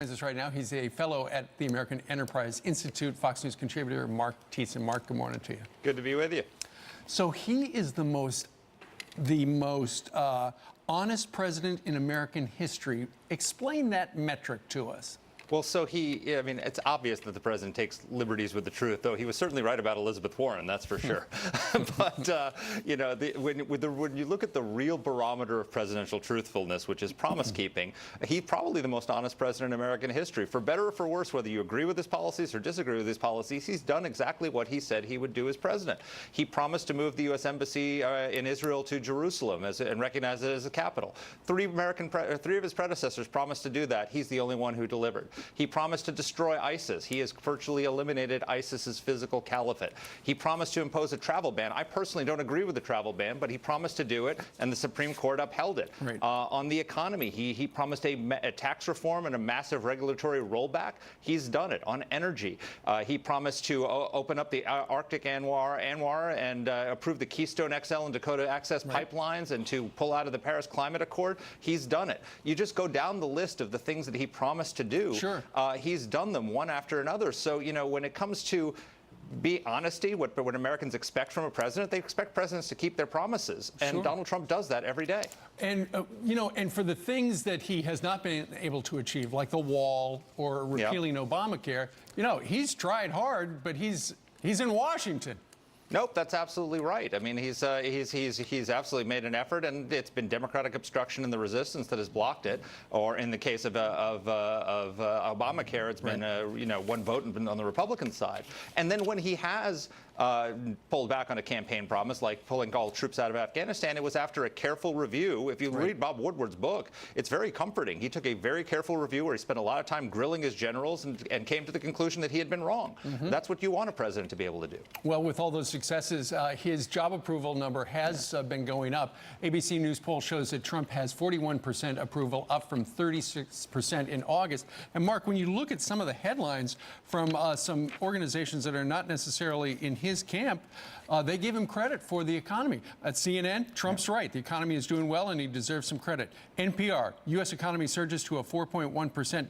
Us right now. He's a fellow at the American Enterprise Institute, Fox News contributor, Marc Thiessen. Marc, good morning to you. Good to be with you. So he is the most honest president in American history. Explain that metric to us. Well, so I mean, it's obvious that the president takes liberties with the truth, though he was certainly right about Elizabeth Warren, that's for sure. But, you know, when you look at the real barometer of presidential truthfulness, which is promise keeping, he's probably the most honest president in American history. For better or for worse, whether you agree with his policies or disagree with his policies, he's done exactly what he said he would do as president. He promised to move the U.S. Embassy in Israel to Jerusalem and recognize it as a capital. Three of his predecessors promised to do that. He's the only one who delivered. He promised to destroy ISIS. He has virtually eliminated ISIS's physical caliphate. He promised to impose a travel ban. I personally don't agree with the travel ban, but he promised to do it, and the Supreme Court upheld it. Right. On the economy, he promised a tax reform and a massive regulatory rollback. He's done it. On energy, he promised to open up the Arctic ANWR and approve the Keystone XL and Dakota Access pipelines and to pull out of the Paris Climate Accord. He's done it. You just go down the list of the things that he promised to do. Sure. He's done them one after another. So, you know, when it comes to honesty, what Americans expect from a president, they expect presidents to keep their promises. And sure. Donald Trump does that every day. And, you know, and for the things that he has not been able to achieve, like the wall or repealing Obamacare, you know, he's tried hard, but he's in Washington. Nope, that's absolutely right. I mean, he's absolutely made an effort, and it's been Democratic obstruction and the resistance that has blocked it. Or in the case of Obamacare, it's been you know, one vote on the Republican side. And then when he has pulled back on a campaign promise, like pulling all troops out of Afghanistan, it was after a careful review. If you read Bob Woodward's book, it's very comforting. He took a very careful review where he spent a lot of time grilling his generals and came to the conclusion that he had been wrong. That's what you want a president to be able to do. Well, with all those successes, his job approval number has been going up. ABC News poll shows that Trump has 41% approval, up from 36% in August. And Marc, when you look at some of the headlines from some organizations that are not necessarily in his camp, they give him credit for the economy. At CNN, Trump's right. The economy is doing well and he deserves some credit. NPR, U.S. economy surges to a 4.1%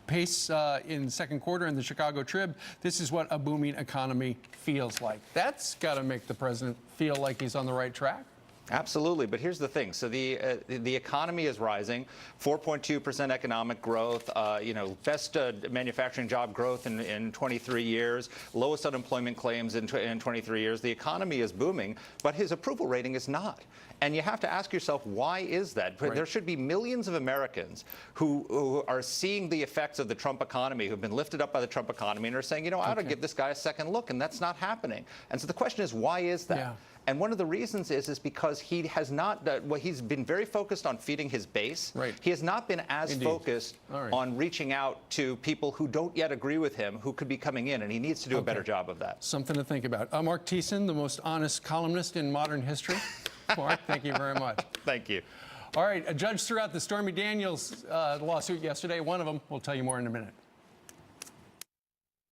pace in the second quarter. In the Chicago Trib, this is what a booming economy feels like. That's got to make the president feel like he's on the right track. Absolutely, but here's the thing. So the economy is rising, 4.2% economic growth, you know, best manufacturing job growth in 23 years, lowest unemployment claims in 23 years. The economy is booming, but his approval rating is not. And you have to ask yourself, why is that? There should be millions of Americans who are seeing the effects of the Trump economy, who've been lifted up by the Trump economy, and are saying, you know, I ought to give this guy a second look, and that's not happening. And so the question is, why is that? Yeah. And one of the reasons is because he has not, well, he's been very focused on feeding his base. Right. He has not been as focused on reaching out to people who don't yet agree with him, who could be coming in, and he needs to do a better job of that. Something to think about. Marc Thiessen, the most honest columnist in modern history. Marc, thank you very much. Thank you. All right, a judge threw out the Stormy Daniels lawsuit yesterday. One of them, we'll tell you more in a minute.